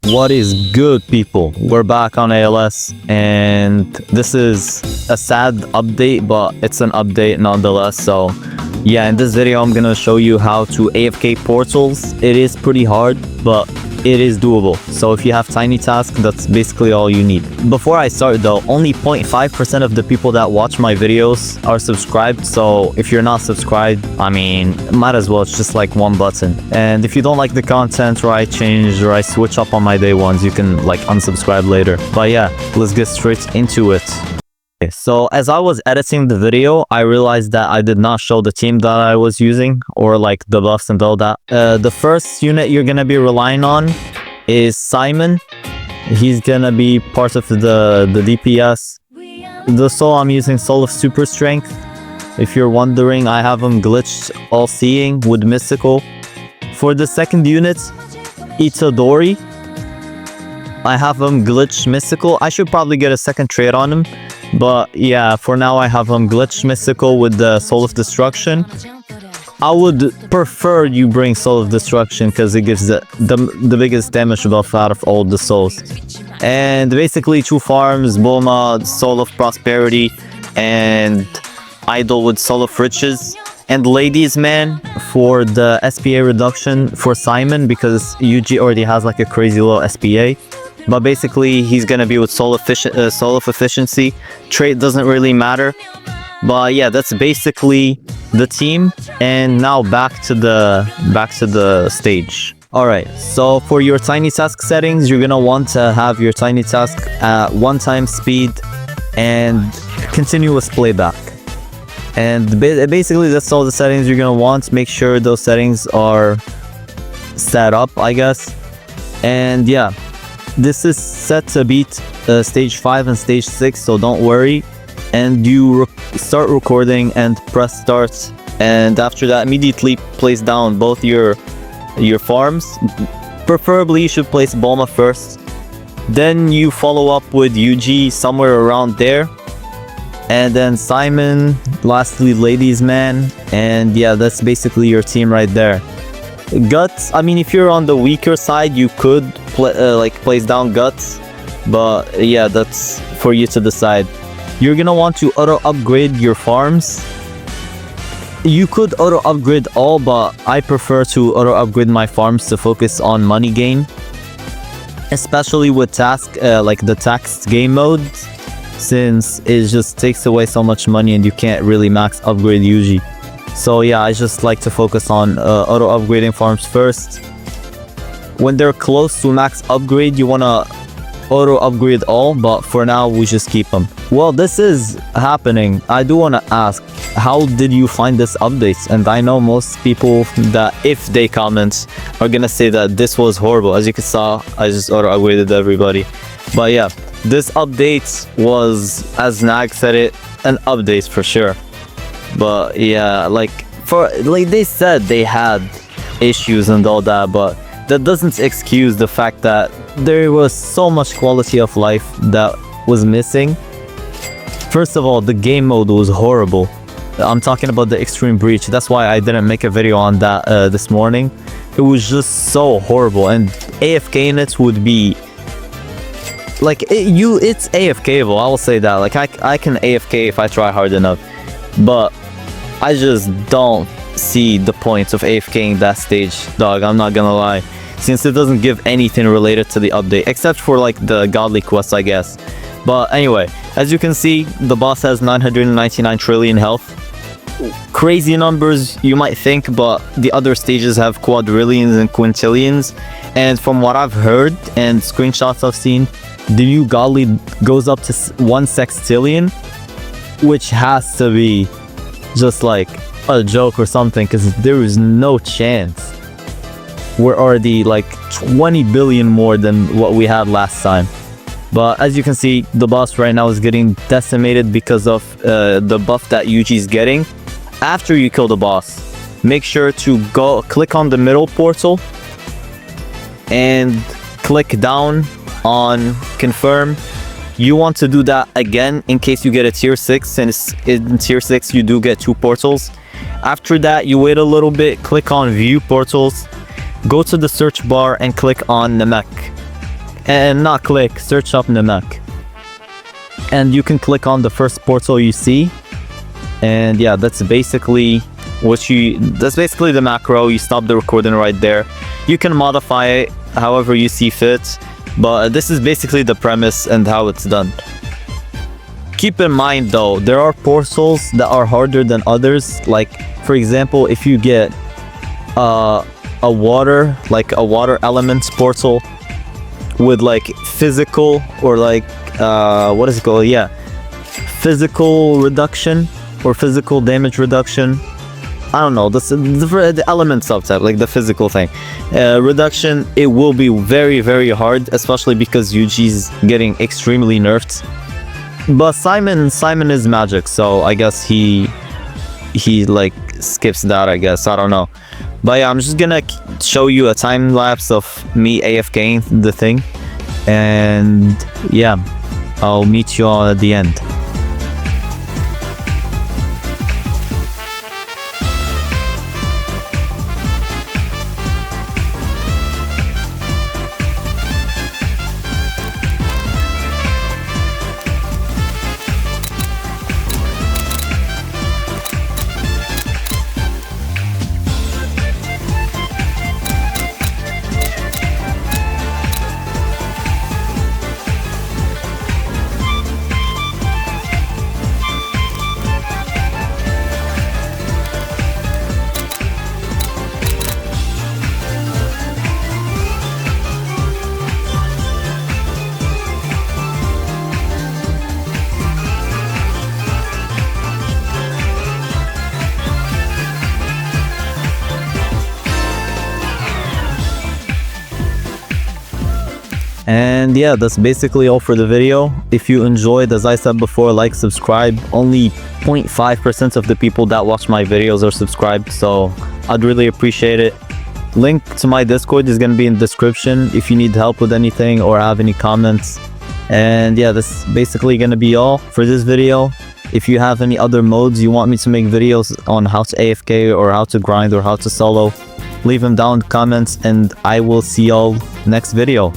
What is good, people? We're back on ALS, and this is a sad update, but it's an update nonetheless. So yeah, in this video I'm gonna show you how to AFK portals. It is pretty hard, but it is doable. So if you have tiny task, that's basically all you need. Before I start though, only 0.5% of the people that watch my videos are subscribed. So if you're not subscribed, I mean, might as well, it's just like one button. And if you don't like the content, or I change or I switch up on my day ones, you can like unsubscribe later. But yeah, let's get straight into it. So as I was editing the video, I realized that I did not show the team that I was using, or like the buffs and all that. The first unit you're gonna be relying on is Simon. He's gonna be part of the DPS. The soul I'm using, Soul of Super Strength. If you're wondering, I have him glitched All Seeing with Mystical. For the second unit, Itadori, I have him glitched Mystical. I should probably get a second trade on him. But yeah, for now I have him glitched Mystical with the Soul of Destruction. I would prefer you bring Soul of Destruction because it gives the biggest damage buff out of all the souls. And basically 2 farms, Bulma, Soul of Prosperity, and Idol with Soul of Riches. And Ladies Man for the SPA reduction for Simon, because Yuji already has like a crazy low SPA. But basically he's gonna be with Soul of Efficiency. Trait doesn't really matter. But yeah, that's basically the team. And now back to the stage. Alright, so for your tiny task settings, you're gonna want to have your tiny task at 1x speed and continuous playback. And basically that's all the settings you're gonna want. Make sure those settings are set up, I guess. And yeah, this is set to beat stage 5 and stage 6, so don't worry. And you start recording and press start, and after that immediately place down both your farms. Preferably you should place Bulma first, then you follow up with Yuji somewhere around there, and then Simon, lastly Ladies Man. And yeah, that's basically your team right there. Guts, I mean, if you're on the weaker side, you could place down Guts, but yeah, that's for you to decide. You're gonna want to auto upgrade your farms. You could auto upgrade all, but I prefer to auto upgrade my farms to focus on money gain, especially with like the taxed game mode, since it just takes away so much money and you can't really max upgrade usually. So yeah, I just like to focus on auto upgrading farms first. When they're close to max upgrade, you wanna auto upgrade all, but for now we just keep them. Well, this is happening. I do wanna ask, how did you find this update? And I know most people that if they comment are gonna say that this was horrible. As you can see, I just auto upgraded everybody. But yeah, this update was, as Nag said it, an update for sure. But yeah, like they said they had issues and all that, but that doesn't excuse the fact that there was so much quality of life that was missing. First of all, the game mode was horrible. I'm talking about the Extreme Breach. That's why I didn't make a video on that this morning. It was just so horrible, and AFK in it would be like it's AFKable. I will say that. Like I can AFK if I try hard enough, but I just don't see the point of AFKing that stage, dog. I'm not gonna lie, since it doesn't give anything related to the update except for like the godly quests, I guess. But anyway, as you can see, the boss has 999 trillion health. Crazy numbers, you might think, but the other stages have quadrillions and quintillions. And from what I've heard and screenshots I've seen, the new godly goes up to 1 sextillion, which has to be just like a joke or something, because there is no chance. We're already like 20 billion more than what we had last time. But as you can see, the boss right now is getting decimated because of the buff that Yuji's getting. After you kill the boss, make sure to go click on the middle portal and click down on confirm. You want to do that again in case you get a tier 6, and in tier 6 you do get 2 portals. After that, you wait a little bit, click on view portals, go to the search bar and click on Namek. and not click, search up Namek. And you can click on the first portal you see. And yeah, that's basically the macro. You stop the recording right there. You can modify it however you see fit, but this is basically the premise and how it's done. Keep in mind though, there are portals that are harder than others. Like for example, if you get a water elements portal with like physical or like what is it called? Yeah, physical reduction or physical damage reduction. I don't know, the element subtype, like the physical thing. Reduction, it will be very, very hard, especially because Yuji's getting extremely nerfed. But Simon is magic, so I guess he like skips that, I guess. I don't know. But yeah, I'm just gonna show you a time lapse of me AFKing the thing. And yeah, I'll meet you all at the end. And yeah, that's basically all for the video. If you enjoyed, as I said before, like, subscribe. Only 0.5% of the people that watch my videos are subscribed, so I'd really appreciate it. Link to my Discord is going to be in the description if you need help with anything or have any comments. And yeah, that's basically going to be all for this video. If you have any other modes you want me to make videos on, how to AFK or how to grind or how to solo, leave them down in the comments, and I will see y'all next video.